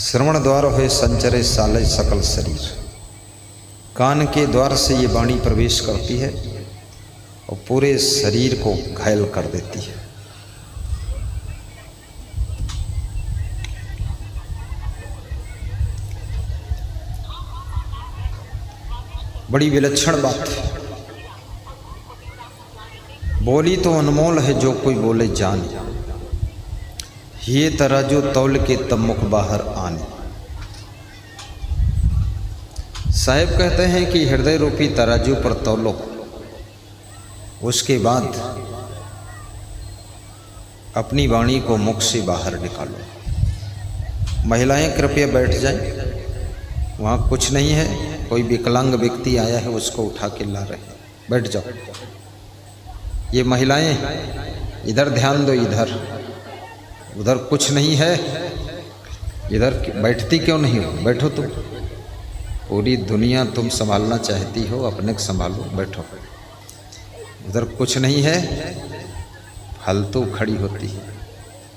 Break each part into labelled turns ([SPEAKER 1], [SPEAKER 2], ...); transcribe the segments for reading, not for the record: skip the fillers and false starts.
[SPEAKER 1] श्रवण द्वार हुए संचरे सालय सकल शरीर। कान के द्वार से ये वाणी प्रवेश करती है और पूरे शरीर को घायल कर देती है। बड़ी विलक्षण बात है। बोली तो अनमोल है जो कोई बोले जान, ये तराजू तौल के तब मुख बाहर आने। साहिब कहते हैं कि हृदय रूपी तराजू पर तौलो, उसके बाद अपनी वाणी को मुख से बाहर निकालो। महिलाएं कृपया बैठ जाएं, वहाँ कुछ नहीं है। कोई विकलांग व्यक्ति आया है, उसको उठा के ला रहे हैं, बैठ जाओ। ये महिलाएं इधर ध्यान दो, इधर उधर कुछ नहीं है, इधर बैठती क्यों नहीं हो? बैठो तुम। पूरी दुनिया तुम संभालना चाहती हो, अपने को संभालो, बैठो। उधर कुछ नहीं है, फालतू खड़ी होती है,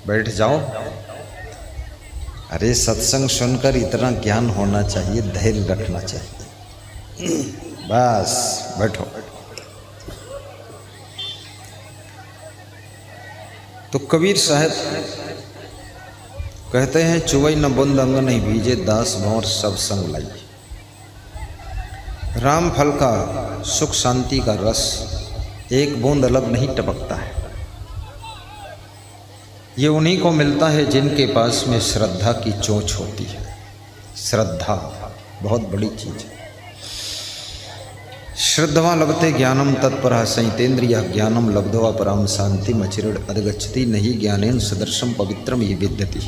[SPEAKER 1] बैठ जाओ। अरे सत्संग सुनकर इतना ज्ञान होना चाहिए, धैर्य रखना चाहिए। बस बैठो। तो कबीर साहब कहते हैं, चुवई न बुंद अंग नहीं भीजे, दास भंवर सब संग लाई। राम फल का सुख शांति का रस एक बूंद अलग नहीं टपकता है। ये उन्हीं को मिलता है जिनके पास में श्रद्धा की चोंच होती है। श्रद्धा बहुत बड़ी चीज है। श्रद्धवा लभते ज्ञानम तत्परः संहितेन्द्रिय ज्ञानम लब्ध्वा पराम शांति मचिरण अधगच्छति नहीं ज्ञानेन सदृशम पवित्रम ये विद्यति।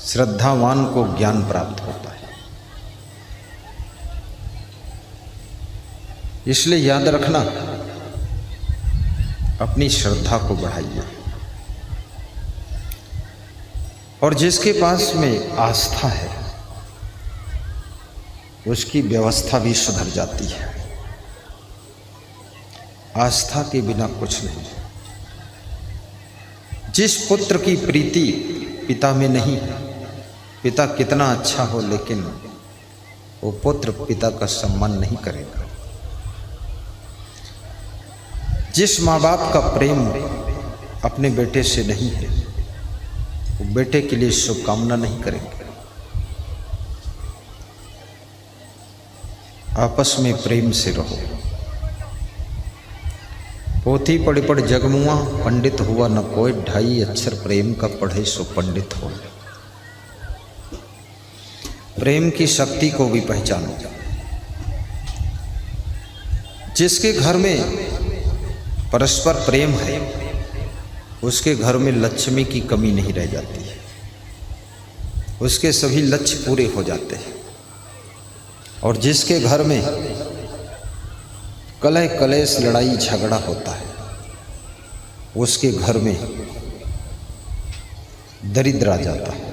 [SPEAKER 1] श्रद्धावान को ज्ञान प्राप्त होता है। इसलिए याद रखना, अपनी श्रद्धा को बढ़ाइए। और जिसके पास में आस्था है, उसकी व्यवस्था भी सुधर जाती है। आस्था के बिना कुछ नहीं। जिस पुत्र की प्रीति पिता में नहीं, पिता कितना अच्छा हो लेकिन वो पुत्र पिता का सम्मान नहीं करेगा। जिस माँ बाप का प्रेम अपने बेटे से नहीं है, वो बेटे के लिए शुभकामना नहीं करेंगे। आपस में प्रेम से रहो। पोथी पढ़ पढ़ जगमुआ, पंडित हुआ न कोई, ढाई अक्षर प्रेम का पढ़े सो पंडित हो। प्रेम की शक्ति को भी पहचानो। जिसके घर में परस्पर प्रेम है, उसके घर में लक्ष्मी की कमी नहीं रह जाती है। उसके सभी लक्ष्य पूरे हो जाते हैं। और जिसके घर में कलह कलेश लड़ाई झगड़ा होता है, उसके घर में दरिद्र आ जाता है।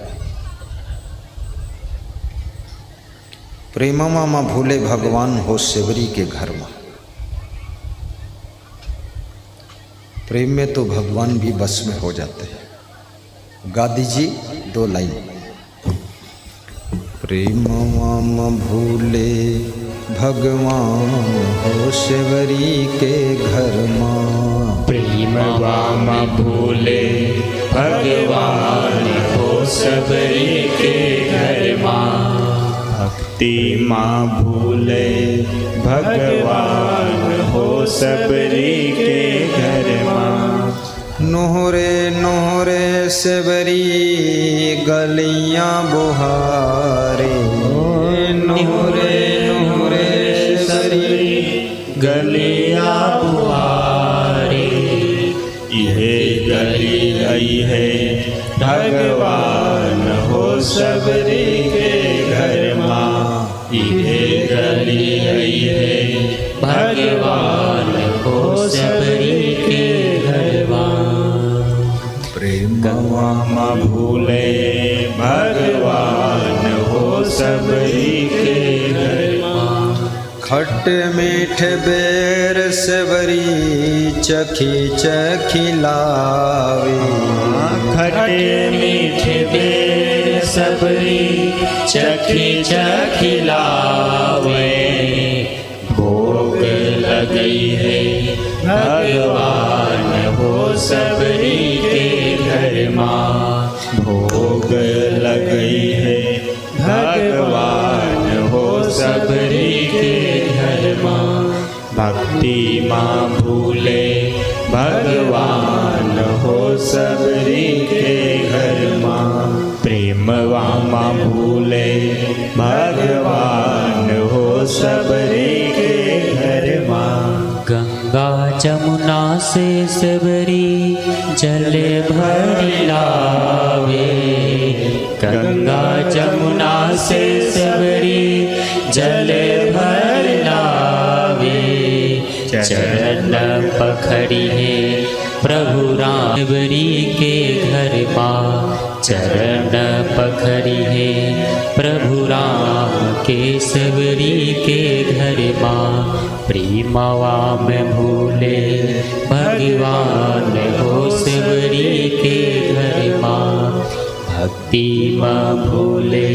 [SPEAKER 1] प्रेमा मामा भूले भगवान हो सेवरी के घर में। प्रेम में तो भगवान भी बस में हो जाते हैं। गा दीजिए 2 लाइन। प्रेम मामा भूले भगवान हो सेवरी के घर माँ।
[SPEAKER 2] प्रेम मामा भूले भगवान हो सेवरी के घर माँ। भक्ति माँ भूले भगवान हो सबरी के घर माँ।
[SPEAKER 1] नोहरे नोहरे सेवरी गलियां बुहारे।
[SPEAKER 2] नोहरे नोहरे सेवरी गलियां बुहारे। ये गली आई है भगवान हो सबरी के घर माँ। ये गली आई है भगवान हो सबरी के घर माँ। प्रेम मामा भूले भगवान हो सबरी के घर माँ।
[SPEAKER 1] खट मीठ बेर सेवरी चखी चखी लावे।
[SPEAKER 2] खट मीठ बेर सबरी चखी चखी लावे। भोग लगई है भगवान हो सबरी के घर माँ। भोग लगई है भगवान हो सबरी के घर माँ। भक्ति माँ भूले भगवान हो सबरी के घर माँ। प्रेमवा माँ भूले भगवान हो सबरी के घर माँ।
[SPEAKER 3] गंगा जमुना से सबरी जल भर लावे। गंगा जमुना से सबरी जल भर लावे। चरण पखड़ी है प्रभु राम सबरी के घर माँ। चरण पखड़ी है प्रभु राम के सबरी के घर माँ। प्रेमवा में भूले भगवान हो सबरी के घर माँ। भक्ति में भूले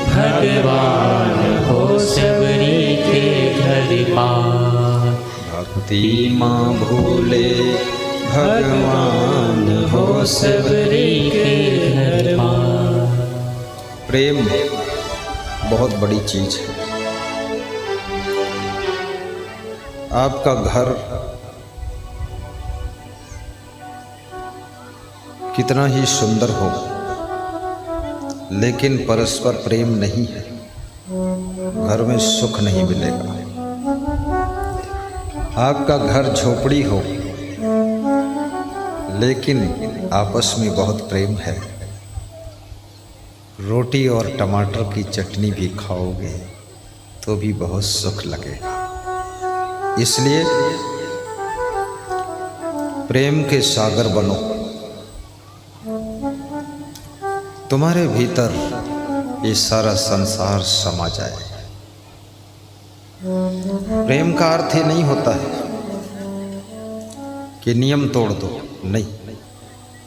[SPEAKER 3] भगवान हो सबरी के घर माँ।
[SPEAKER 1] भक्ति माँ भूले भगवान हो
[SPEAKER 3] सबरी के घर माँ।
[SPEAKER 1] प्रेम बहुत बड़ी चीज है। आपका घर कितना ही सुंदर हो, लेकिन परस्पर प्रेम नहीं है, घर में सुख नहीं मिलेगा। आपका घर झोपड़ी हो, लेकिन आपस में बहुत प्रेम है, रोटी और टमाटर की चटनी भी खाओगे तो भी बहुत सुख लगेगा। इसलिए प्रेम के सागर बनो। तुम्हारे भीतर ये सारा संसार समा जाए। प्रेम का अर्थ ही नहीं होता है कि नियम तोड़ दो, नहीं।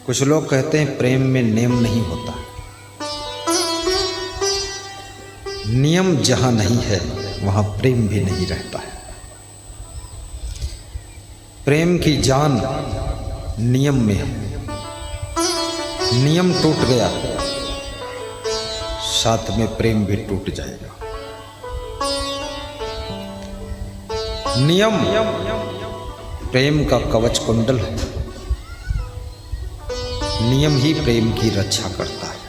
[SPEAKER 1] कुछ लोग कहते हैं प्रेम में नियम नहीं होता। नियम जहां नहीं है वहां प्रेम भी नहीं रहता है। प्रेम की जान नियम में है। नियम टूट गया, साथ में प्रेम भी टूट जाएगा। नियम प्रेम का कवच कुंडल है। नियम ही प्रेम की रक्षा करता है।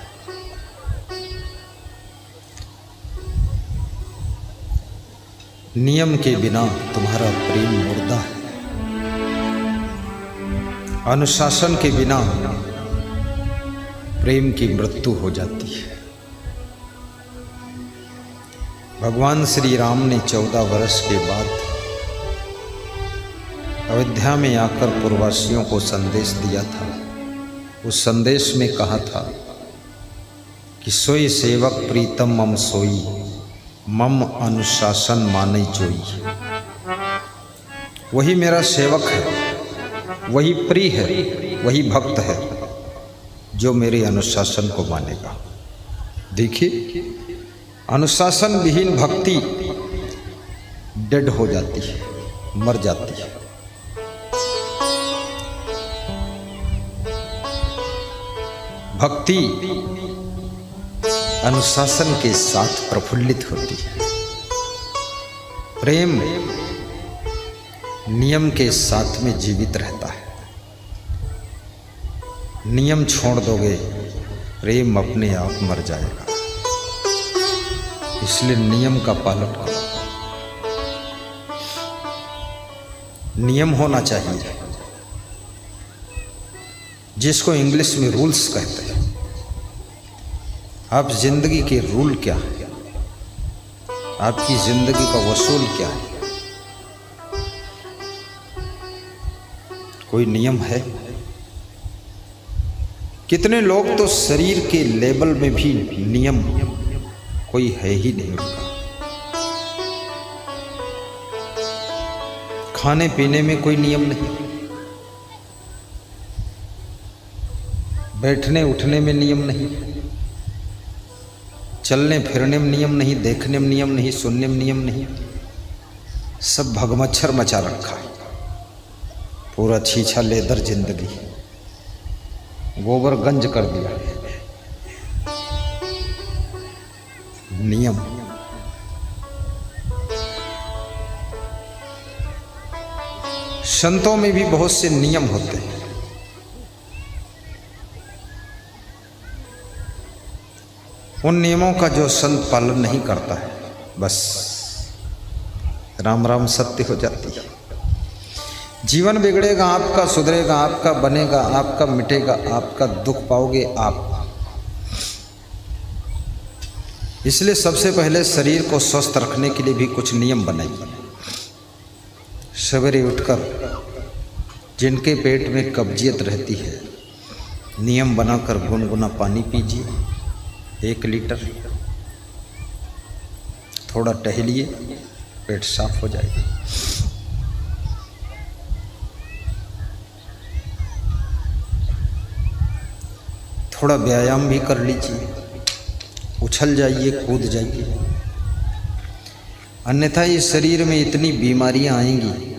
[SPEAKER 1] नियम के बिना तुम्हारा प्रेम मुर्दा है। अनुशासन के बिना प्रेम की मृत्यु हो जाती है। भगवान श्री राम ने 14 वर्ष के बाद अयोध्या में आकर पूर्ववासियों को संदेश दिया था। उस संदेश में कहा था कि सोई सेवक प्रीतम मम सोई, मम अनुशासन माने जोई। वही मेरा सेवक है, वही प्रिय है, वही भक्त है जो मेरे अनुशासन को मानेगा। देखिए, अनुशासन विहीन भक्ति डेड हो जाती है, मर जाती है। भक्ति अनुशासन के साथ प्रफुल्लित होती है। प्रेम नियम के साथ में जीवित रहता है। नियम छोड़ दोगे, प्रेम अपने आप मर जाएगा। इसलिए नियम का पालन करो। नियम होना चाहिए, जिसको इंग्लिश में रूल्स कहते हैं। आप जिंदगी के रूल क्या है? आपकी जिंदगी का वसूल क्या है? कोई नियम है? कितने लोग तो शरीर के लेवल में भी नियम कोई है ही नहीं उनका। खाने पीने में कोई नियम नहीं, बैठने उठने में नियम नहीं, चलने फिरने में नियम नहीं, देखने में नियम नहीं, सुनने में नियम नहीं, सब भगमच्छर मचा रखा है। पूरा छीछा लेदर जिंदगी, गोबर गंज कर दिया नियम। संतों में भी बहुत से नियम होते हैं। उन नियमों का जो संत पालन नहीं करता है, बस राम राम सत्य हो जाती है। जीवन बिगड़ेगा आपका, सुधरेगा आपका, बनेगा आपका, मिटेगा आपका, दुख पाओगे आप। इसलिए सबसे पहले शरीर को स्वस्थ रखने के लिए भी कुछ नियम बनाइए। सवेरे उठकर जिनके पेट में कब्जियत रहती है, नियम बनाकर गुनगुना पानी पीजिए 1 लीटर। थोड़ा टहलिए, पेट साफ हो जाएगा। थोड़ा व्यायाम भी कर लीजिए, उछल जाइए, कूद जाइए। अन्यथा इस शरीर में इतनी बीमारियां आएंगी,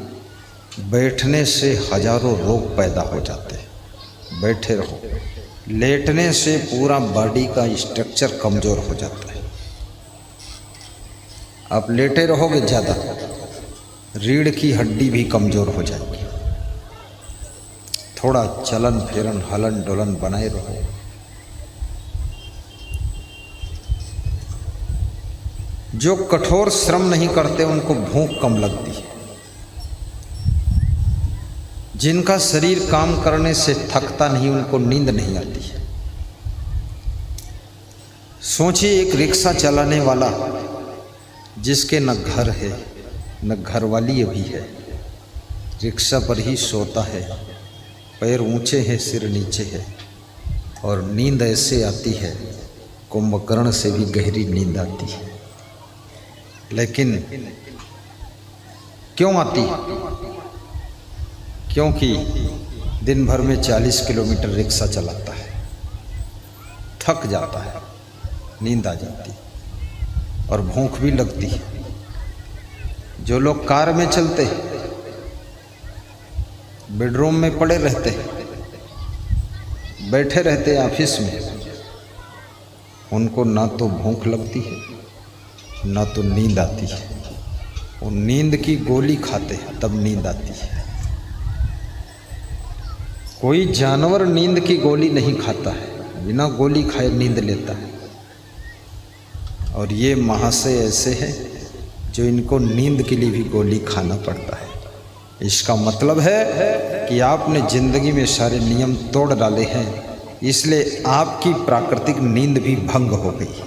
[SPEAKER 1] बैठने से हजारों रोग पैदा हो जाते हैं। बैठे रहो, लेटने से पूरा बॉडी का स्ट्रक्चर कमज़ोर हो जाता है। आप लेटे रहोगे ज़्यादा, रीढ़ की हड्डी भी कमज़ोर हो जाएगी। थोड़ा चलन फिरन, हलन डोलन बनाए रहो। जो कठोर श्रम नहीं करते उनको भूख कम लगती है। जिनका शरीर काम करने से थकता नहीं, उनको नींद नहीं आती है। सोचिए एक रिक्शा चलाने वाला जिसके न घर है न घरवाली अभी है, रिक्शा पर ही सोता है, पैर ऊंचे हैं, सिर नीचे है, और नींद ऐसे आती है कुंभकर्ण से भी गहरी नींद आती है। लेकिन क्यों आती? क्योंकि दिन भर में 40 किलोमीटर रिक्शा चलाता है, थक जाता है, नींद आ जाती है और भूख भी लगती है। जो लोग कार में चलते हैं, बेडरूम में पड़े रहते हैं, बैठे रहते ऑफिस में, उनको ना तो भूख लगती है ना तो नींद आती है। वो नींद की गोली खाते हैं तब नींद आती है। कोई जानवर नींद की गोली नहीं खाता है, बिना गोली खाए नींद लेता है। और ये महाशय ऐसे हैं जो इनको नींद के लिए भी गोली खाना पड़ता है। इसका मतलब है कि आपने जिंदगी में सारे नियम तोड़ डाले हैं, इसलिए आपकी प्राकृतिक नींद भी भंग हो गई।